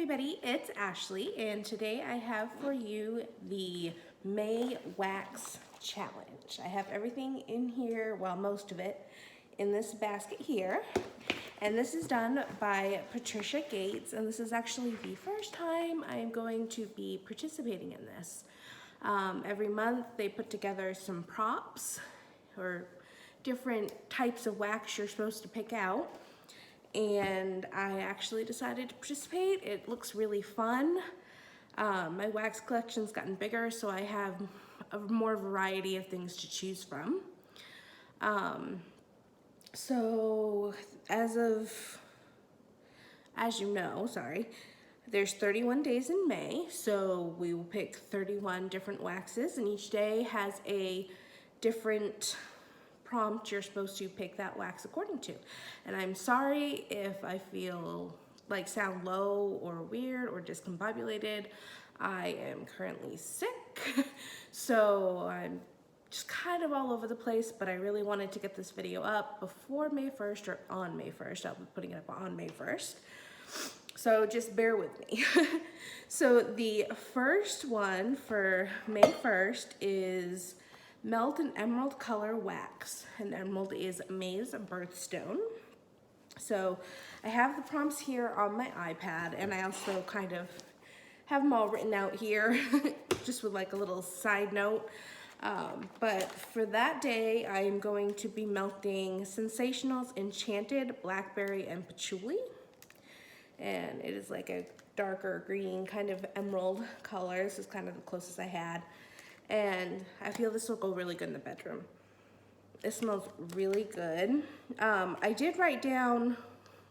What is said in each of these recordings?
everybody, it's Ashley, and today I have for you the May Wax Challenge. I have everything in here, well, most of it, in this basket here. And this is done by Patricia Gates, and this is actually the first time I'm going to be participating in this. Every month they put together some props or different types of wax you're supposed to pick out. And I actually decided to participate. It looks really fun. My wax collection's gotten bigger, so I have a more variety of things to choose from. So as you know, there's 31 days in May, so we will pick 31 different waxes, and each day has a different prompt you're supposed to pick that wax according to. And I'm sorry if I sound low or weird or discombobulated. I am currently sick, so I'm just kind of all over the place, but I really wanted to get this video up before May 1st or on May 1st. I'll be putting it up on May 1st. So just bear with me. So the first one for May 1st is Melt an Emerald Color Wax, and emerald is May's birthstone. So I have the prompts here on my iPad, and I also kind of have them all written out here, just with like a little side note. But for that day, I am going to be melting Sensational's Enchanted Blackberry and Patchouli. And it is like a darker green kind of emerald color. This is kind of the closest I had. And I feel this will go really good in the bedroom. It smells really good. I did write down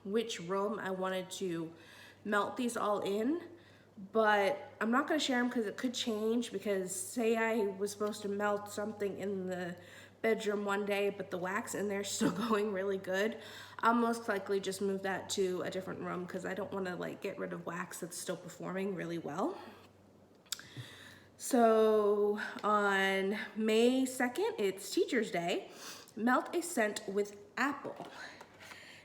which room I wanted to melt these all in, but I'm not gonna share them because it could change, because say I was supposed to melt something in the bedroom one day, but the wax in there is still going really good, I'll most likely just move that to a different room because I don't wanna get rid of wax that's still performing really well. So on May 2nd, it's Teacher's Day. Melt a scent with apple.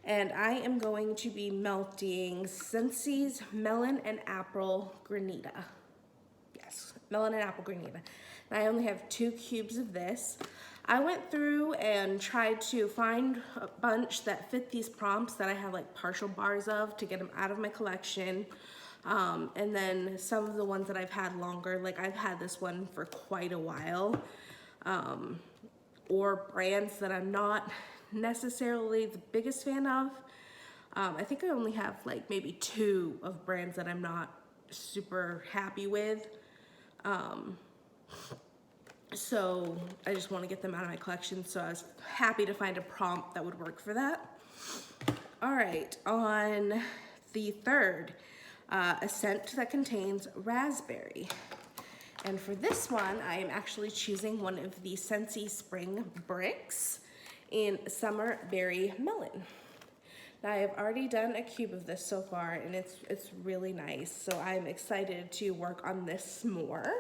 And I am going to be melting Scentsi's Melon and Apple Granita. Yes, Melon and Apple Granita. And I only have 2 cubes of this. I went through and tried to find a bunch that fit these prompts that I have partial bars of to get them out of my collection. And then some of the ones that I've had longer, I've had this one for quite a while, or brands that I'm not necessarily the biggest fan of. I think I only have maybe 2 of brands that I'm not super happy with. So I just want to get them out of my collection, so I was happy to find a prompt that would work for that. All right, on the 3rd, a scent that contains raspberry. And for this one, I am actually choosing one of the Scentsy Spring Bricks in Summer Berry Melon. Now I have already done a cube of this so far, and it's really nice, so I'm excited to work on this more.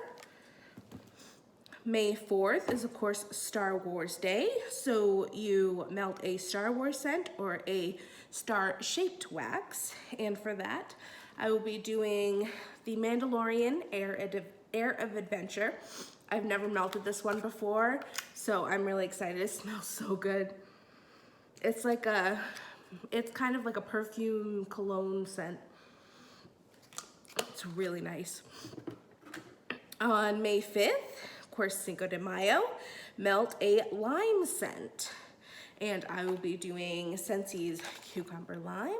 May 4th is, of course, Star Wars Day, so you melt a Star Wars scent or a star-shaped wax, and for that, I will be doing the Mandalorian Air of Adventure. I've never melted this one before, so I'm really excited. It smells so good. It's kind of like a perfume cologne scent. It's really nice. On May 5th, of course, Cinco de Mayo, melt a lime scent. And I will be doing Scentsi's Cucumber Lime.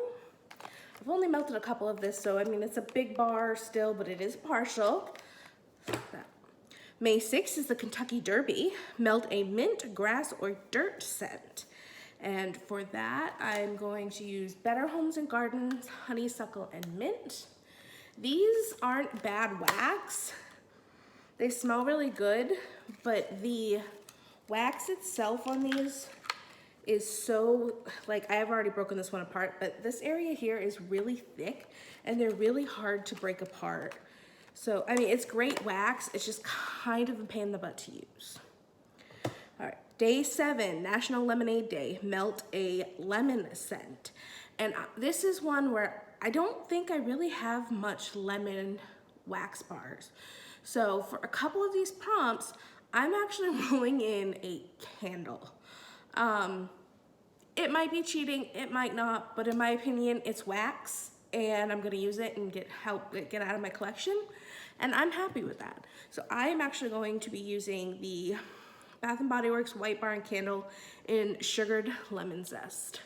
I've only melted a couple of this, so I mean, it's a big bar still, but it is partial. May 6th is the Kentucky Derby. Melt a mint, grass, or dirt scent. And for that, I'm going to use Better Homes and Gardens, Honeysuckle, and Mint. These aren't bad wax. They smell really good, but the wax itself on these is so, I have already broken this one apart, but this area here is really thick and they're really hard to break apart. So, I mean, it's great wax, it's just kind of a pain in the butt to use. All right, Day 7, National Lemonade Day, melt a lemon scent. And this is one where I don't think I really have much lemon wax bars. So for a couple of these prompts, I'm actually rolling in a candle. It might be cheating, it might not, but in my opinion, it's wax and I'm gonna use it and help it get out of my collection. And I'm happy with that. So I am actually going to be using the Bath & Body Works White Barn Candle in Sugared Lemon Zest.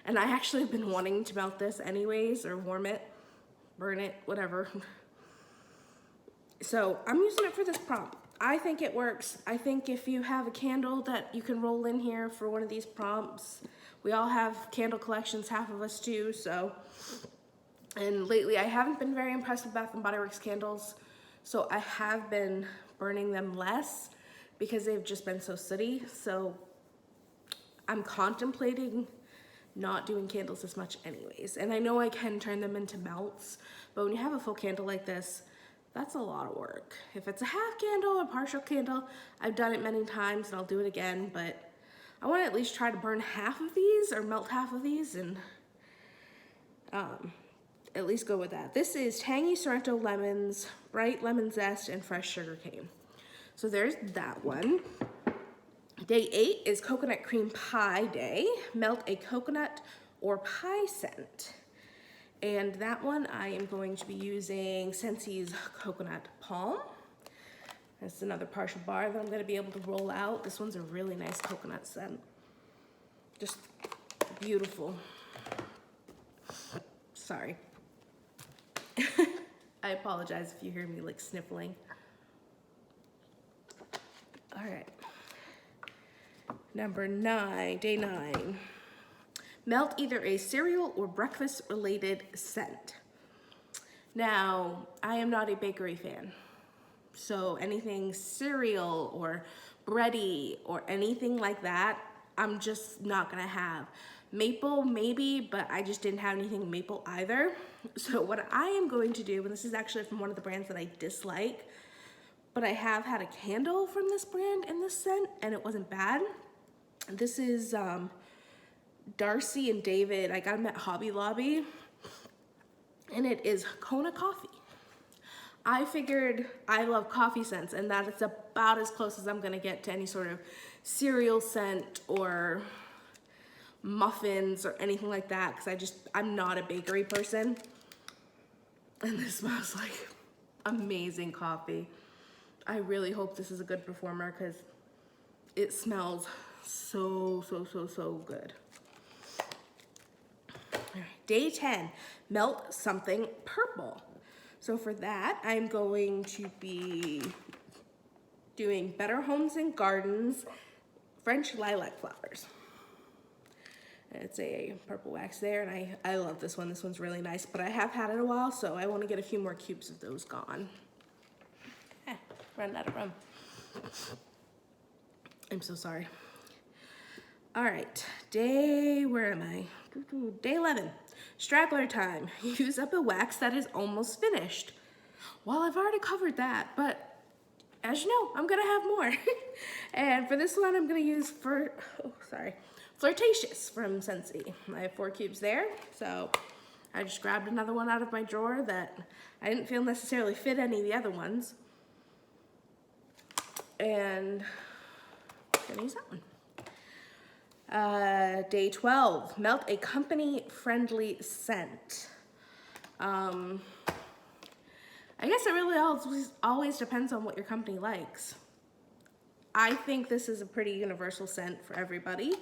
And I actually have been wanting to melt this anyways, or warm it, burn it, whatever. So I'm using it for this prompt. I think it works. I think if you have a candle that you can roll in here for one of these prompts, we all have candle collections, half of us do, so. And lately I haven't been very impressed with Bath & Body Works candles, so I have been burning them less because they've just been so sooty. So I'm contemplating not doing candles as much anyways. And I know I can turn them into melts, but when you have a full candle like this, that's a lot of work. If it's a half candle or partial candle, I've done it many times and I'll do it again, but I want to at least try to burn half of these or melt half of these and at least go with that. This is Tangy Sorrento Lemons, Bright Lemon Zest, and Fresh Sugar Cane. So there's that one. Day 8 is Coconut Cream Pie Day. Melt a coconut or pie scent. And that one I am going to be using Scentsi's Coconut Palm. That's another partial bar that I'm gonna be able to roll out. This one's a really nice coconut scent. Just beautiful. Sorry. I apologize if you hear me like sniffling. All right. Number 9, day 9. Melt either a cereal or breakfast related scent. Now, I am not a bakery fan. So anything cereal or bready or anything like that, I'm just not gonna have. Maple, maybe, but I just didn't have anything maple either. So what I am going to do, and this is actually from one of the brands that I dislike, but I have had a candle from this brand in this scent and it wasn't bad. This is Darcy and David. I got them at Hobby Lobby and it is Kona coffee. I figured I love coffee scents and that it's about as close as I'm gonna get to any sort of cereal scent or muffins or anything like that, because I'm not a bakery person. And this smells like amazing coffee. I really hope this is a good performer because it smells so good. All right, day 10, melt something purple. So for that, I'm going to be doing Better Homes and Gardens French Lilac Flowers. It's a purple wax there, and I love this one. This one's really nice, but I have had it a while, so I want to get a few more cubes of those gone. Run out of room. I'm so sorry. All right, where am I? Day 11, straggler time. Use up a wax that is almost finished. Well, I've already covered that, but as you know, I'm gonna have more. And for this one, I'm gonna use Flirtatious from Scentsy. I have 4 cubes there, so I just grabbed another one out of my drawer that I didn't feel necessarily fit any of the other ones. And I'm gonna use that one. Day 12, melt a company-friendly scent. I guess it really always depends on what your company likes. I think this is a pretty universal scent for everybody.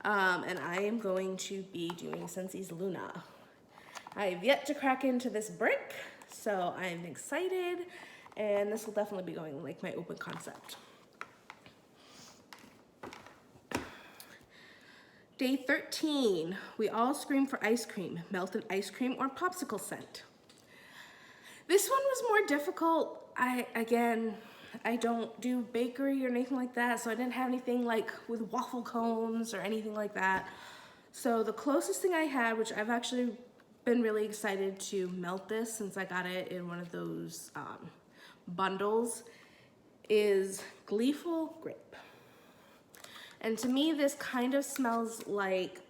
And I am going to be doing Scentsi's Luna. I have yet to crack into this brick, so I'm excited, and this will definitely be going like my open concept. Day 13, we all scream for ice cream. Melt an ice cream or popsicle scent. This one was more difficult. I don't do bakery or anything like that, so I didn't have anything like with waffle cones or anything like that. So the closest thing I had, which I've actually been really excited to melt this since I got it in one of those bundles, is Gleeful Grape. And to me, this kind of smells like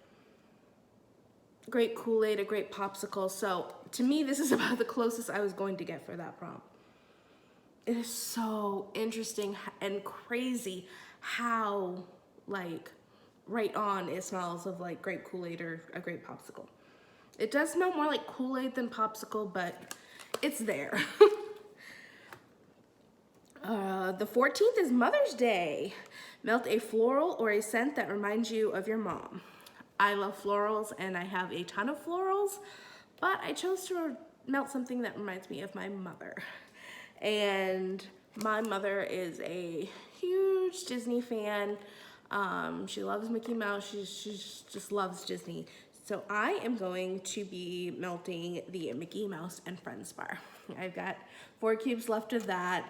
grape Kool-Aid, a grape popsicle. So to me, this is about the closest I was going to get for that prompt. It is so interesting and crazy how like right on it smells of like grape Kool-Aid or a grape popsicle. It does smell more like Kool-Aid than popsicle, but it's there. The 14th is Mother's Day. Melt a floral or a scent that reminds you of your mom. I love florals and I have a ton of florals, but I chose to melt something that reminds me of my mother. And my mother is a huge Disney fan. She loves Mickey Mouse. She just loves Disney. So I am going to be melting the Mickey Mouse and Friends bar. I've got 4 cubes left of that,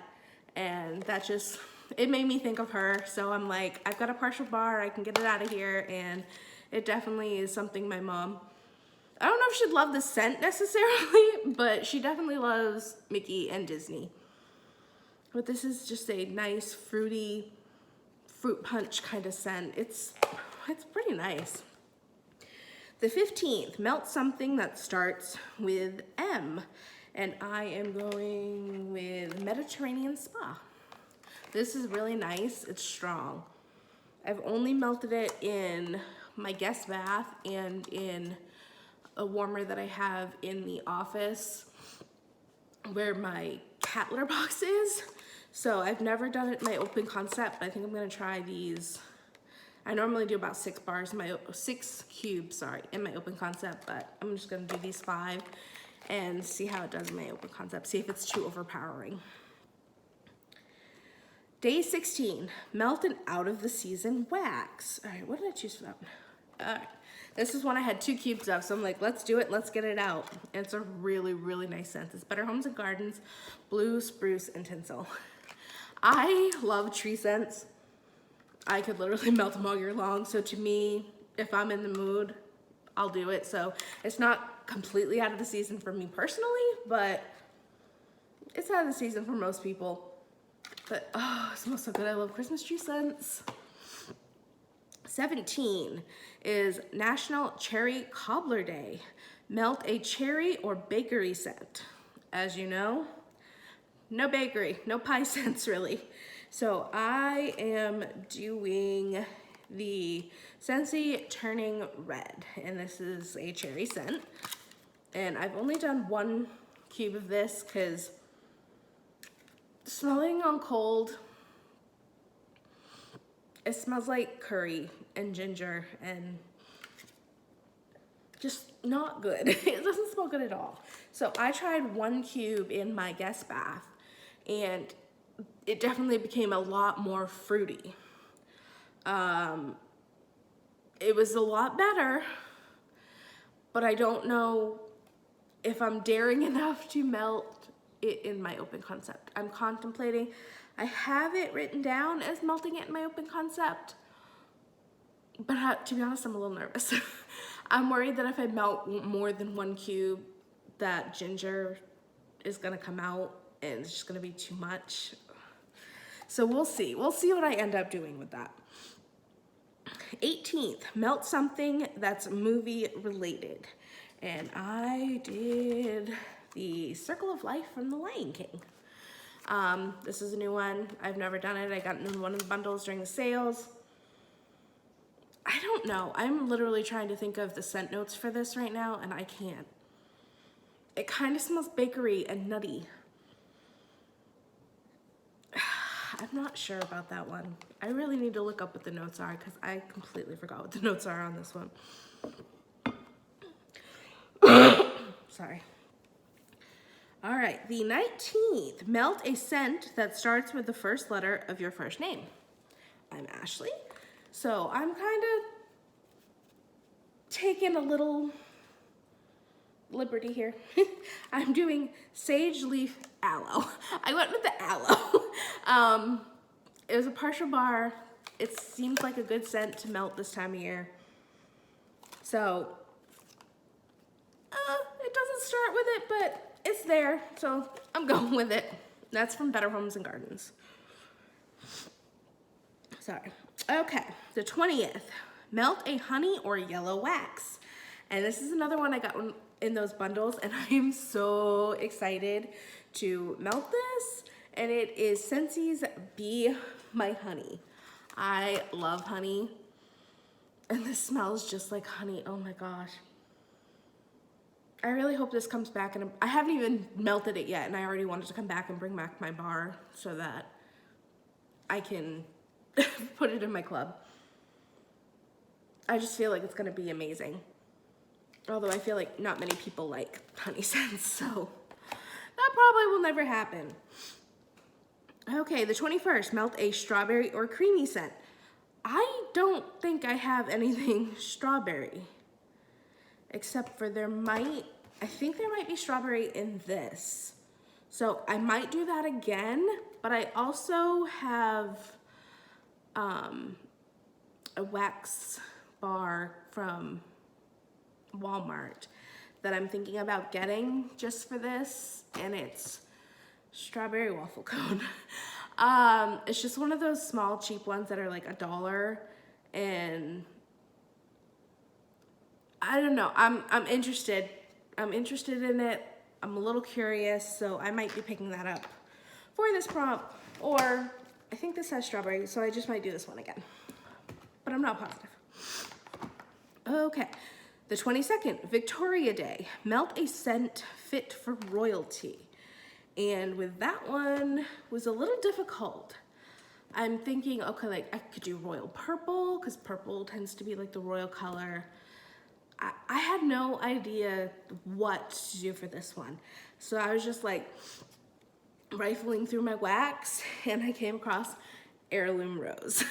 and that just, it made me think of her. So I'm like, I've got a partial bar, I can get it out of here, and it definitely is something my mom, I don't know if she'd love the scent necessarily, but she definitely loves Mickey and Disney. But this is just a nice fruity fruit punch kind of scent. It's pretty nice. The 15th, melt something that starts with M. And I am going with Mediterranean Spa. This is really nice, it's strong. I've only melted it in my guest bath and in a warmer that I have in the office where my cat litter box is. So I've never done it in my open concept, but I think I'm gonna try these. I normally do about 6 cubes, in my open concept, but I'm just gonna do these 5 and see how it does in my open concept, see if it's too overpowering. Day 16, melt an out of the season wax. All right, what did I choose for that one? All right, this is one I had 2 cubes of, so I'm like, let's do it, let's get it out. And it's a really, really nice scent. It's Better Homes and Gardens, Blue, Spruce, and Tinsel. I love tree scents. I could literally melt them all year long, so to me, if I'm in the mood, I'll do it. So it's not completely out of the season for me personally, but it's out of the season for most people. But oh, it smells so good. I love Christmas tree scents. 17 is National Cherry Cobbler Day. Melt a cherry or bakery scent. As you know, no bakery, no pie scents really. So I am doing the Scentsy Turning Red, and this is a cherry scent. And I've only done 1 cube of this because smelling on cold, it smells like curry and ginger and just not good. It doesn't smell good at all. So I tried 1 cube in my guest bath and it definitely became a lot more fruity. It was a lot better, but I don't know if I'm daring enough to melt it in my open concept. I'm contemplating. I have it written down as melting it in my open concept, but to be honest, I'm a little nervous. I'm worried that if I melt more than 1 cube, that ginger is gonna come out and it's just gonna be too much. So we'll see. We'll see what I end up doing with that. 18th, melt something that's movie related. And I did the Circle of Life from The Lion King. This is a new one. I've never done it. I got it in one of the bundles during the sales. I don't know. I'm literally trying to think of the scent notes for this right now, and I can't. It kind of smells bakery and nutty. I'm not sure about that one. I really need to look up what the notes are because I completely forgot what the notes are on this one. Sorry. All right, the 19th, melt a scent that starts with the first letter of your first name. I'm Ashley, so I'm kind of taking a little liberty here. I'm doing Sage Leaf Aloe. I went with the aloe. It was a partial bar. It seems like a good scent to melt this time of year. So, it doesn't start with it, but it's there, so I'm going with it. That's from Better Homes and Gardens. Sorry. Okay, the 20th. Melt a honey or yellow wax. And this is another one I got in those bundles, and I am so excited to melt this. And it is Scentsi's Be My Honey. I love honey, and this smells just like honey. Oh my gosh. I really hope this comes back, and I haven't even melted it yet, and I already wanted to come back and bring back my bar so that I can put it in my club. I just feel like it's gonna be amazing. Although I feel like not many people like honey scents, so that probably will never happen. Okay, the 21st, melt a strawberry or creamy scent. I don't think I have anything strawberry, except for I think there might be strawberry in this. So I might do that again, but I also have a wax bar from Walmart that I'm thinking about getting just for this, and it's strawberry waffle cone. It's just one of those small cheap ones that are like $1, and I don't know, I'm interested in it. I'm a little curious, so I might be picking that up for this prompt, or I think this has strawberry, so I just might do this one again, but I'm not positive. Okay, the 22nd, Victoria Day, melt a scent fit for royalty. And with that one was a little difficult. I'm thinking, okay, like I could do royal purple, because purple tends to be like the royal color. I had no idea what to do for this one. So I was just like rifling through my wax, and I came across Heirloom Rose.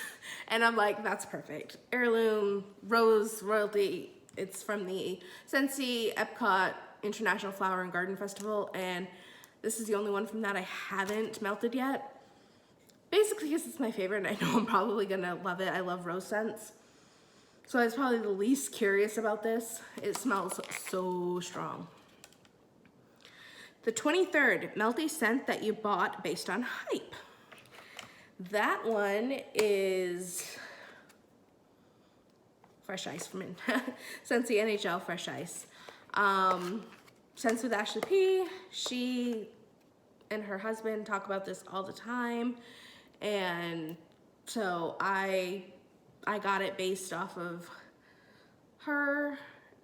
And I'm like, that's perfect. Heirloom Rose Royalty. It's from the Scentsy Epcot International Flower and Garden Festival, and this is the only one from that I haven't melted yet. Basically because it's my favorite, and I know I'm probably gonna love it. I love rose scents. So I was probably the least curious about this. It smells so strong. The 23rd, melt a scent that you bought based on hype. That one is Fresh Ice from Scentsy NHL Fresh Ice. Scents with Ashley P. She and her husband talk about this all the time, and so I got it based off of her,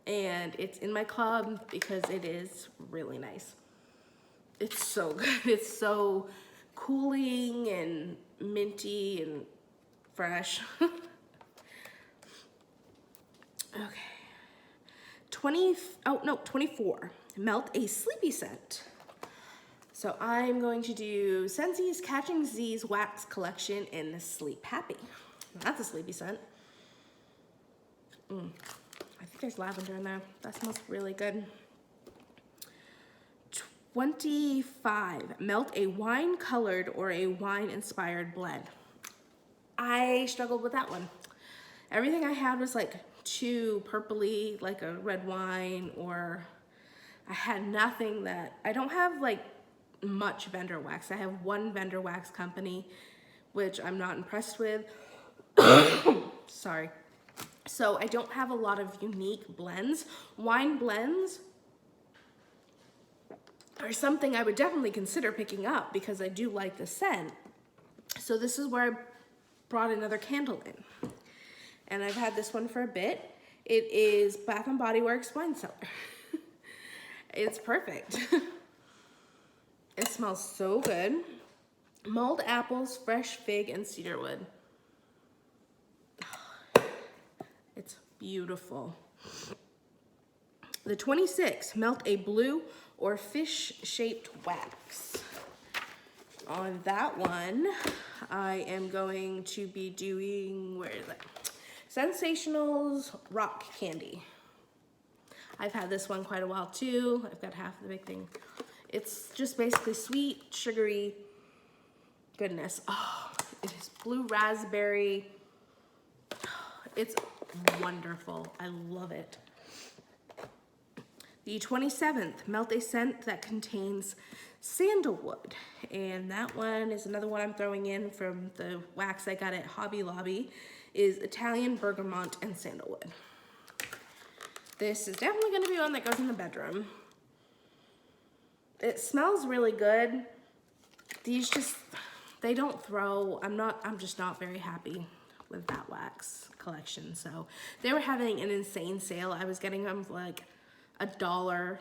and it's in my club because it is really nice. It's so good. It's so cooling and minty and fresh. Okay. 24. Melt a sleepy scent. So I'm going to do Scentsy's Catching Z's Wax Collection in Sleep Happy. That's a sleepy scent. I think there's lavender in there. That smells really good. 25. Melt a wine-colored or a wine-inspired blend. I struggled with that one. Everything I had was like too purpley, like a red wine, or I had nothing that, I don't have like much vendor wax. I have one vendor wax company, which I'm not impressed with. Sorry. So I don't have a lot of unique blends. Wine blends are something I would definitely consider picking up because I do like the scent. So this is where I brought another candle in. And I've had this one for a bit. It is Bath & Body Works Wine Cellar. It's perfect. It smells so good. Mulled apples, fresh fig, and cedarwood. It's beautiful. The 26th, melt a blue or fish-shaped wax. On that one, I am going to be doing, where is it? Sensationals Rock Candy. I've had this one quite a while too. I've got half the big thing. It's just basically sweet, sugary goodness. Oh, it is blue raspberry. It's wonderful. I love it. The 27th, melt a scent that contains sandalwood. And that one is another one I'm throwing in from the wax I got at Hobby Lobby, is Italian bergamot and sandalwood. This is definitely gonna be one that goes in the bedroom. It smells really good. These just, they don't throw. I'm just not very happy with that wax collection. So they were having an insane sale. I was getting them for like $1.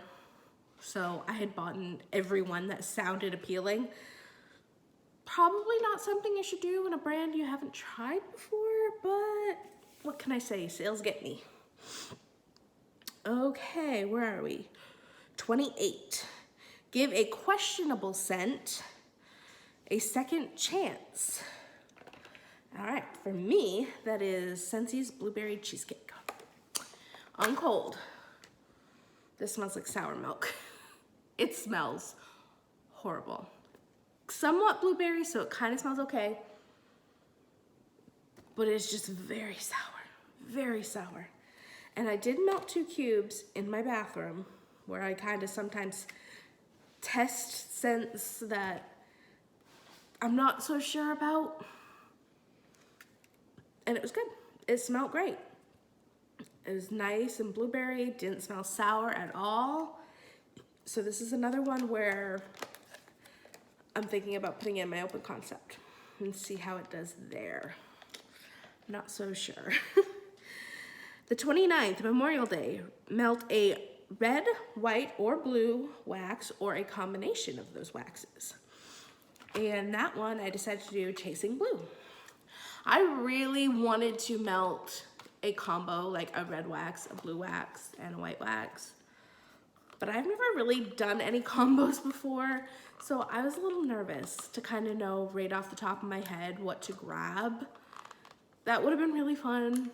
So I had bought every one that sounded appealing. Probably not something you should do in a brand you haven't tried before, but what can I say? Sales get me. Okay, where are we? 28. Give a questionable scent a second chance. All right, for me, that is Scentsi's Blueberry Cheesecake. On cold. This smells like sour milk. It smells horrible. Somewhat blueberry, so it kind of smells okay. But it's just very sour, very sour. And I did melt 2 cubes in my bathroom where I kind of sometimes test scents that I'm not so sure about. And it was good. It smelled great. It was nice and blueberry, didn't smell sour at all. So this is another one where I'm thinking about putting in my open concept and see how it does there. Not so sure. The 29th, Memorial Day, melt a red, white, or blue wax or a combination of those waxes. And that one I decided to do Chasing Blue. I really wanted to melt a combo, like a red wax, a blue wax, and a white wax. But I've never really done any combos before, so I was a little nervous to kind of know right off the top of my head what to grab. That would have been really fun,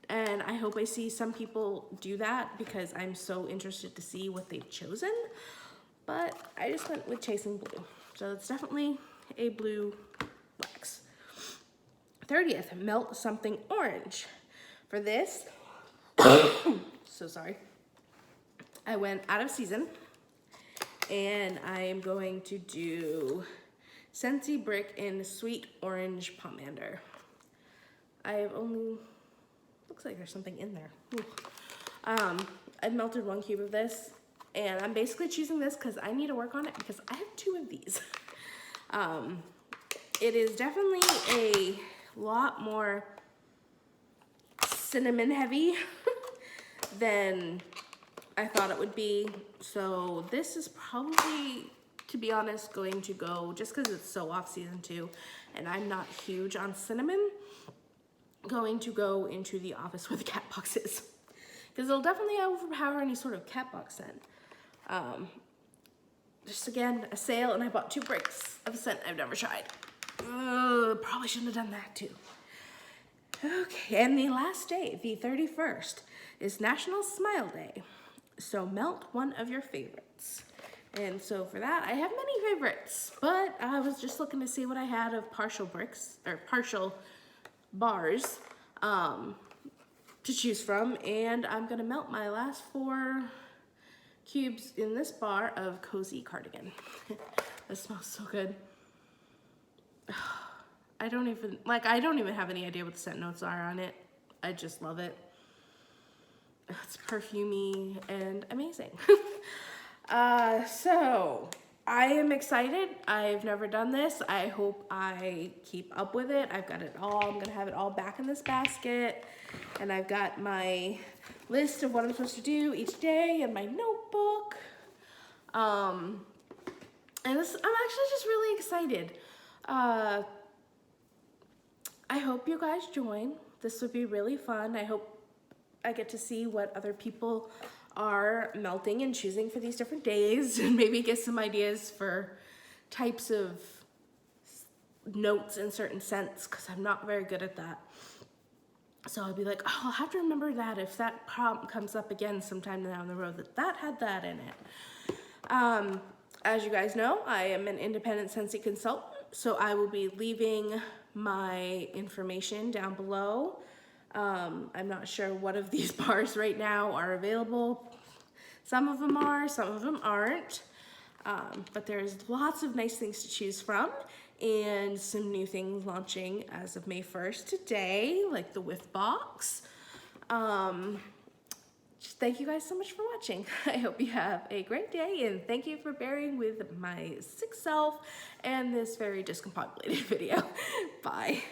and I hope I see some people do that because I'm so interested to see what they've chosen. But I just went with Chasing Blue, so it's definitely a blue wax. 30th, melt something orange. For this, so sorry, I went out of season, and I am going to do Scentsy Brick in Sweet Orange Pomander. I have only, looks like there's something in there. I've melted 1 cube of this, and I'm basically choosing this because I need to work on it because I have 2 of these. It is definitely a lot more cinnamon heavy than I thought it would be. So this is probably, to be honest, going to go, just because it's so off season too, and I'm not huge on cinnamon, going to go into the office where the cat box is. Because it'll definitely overpower any sort of cat box scent. Just again, a sale, and I bought 2 bricks of a scent I've never tried. Probably shouldn't have done that too. Okay, and the last day, the 31st, is National Smile Day. So melt one of your favorites. And so for that, I have many favorites, but I was just looking to see what I had of partial bricks, or partial bars, to choose from. And I'm gonna melt my last 4 cubes in this bar of Cozy Cardigan. That smells so good. I don't even have any idea what the scent notes are on it. I just love it. It's perfumey and amazing. So I am excited. I've never done this. I hope I keep up with it. I've got it all. I'm gonna have it all back in this basket. And I've got my list of what I'm supposed to do each day and my notebook. And I'm actually just really excited. I hope you guys join. This would be really fun. I hope I get to see what other people are melting and choosing for these different days, and maybe get some ideas for types of notes in certain scents, because I'm not very good at that. So I'll be like, oh, I'll have to remember that if that prompt comes up again sometime down the road, that had that in it. As you guys know, I am an independent Scentsy consultant, so I will be leaving my information down below. I'm not sure what of these bars right now are available. Some of them are, some of them aren't. But there's lots of nice things to choose from, and some new things launching as of May 1st today, like the Whiff Box. just thank you guys so much for watching. I hope you have a great day, and thank you for bearing with my sick self and this very discombobulated video. Bye.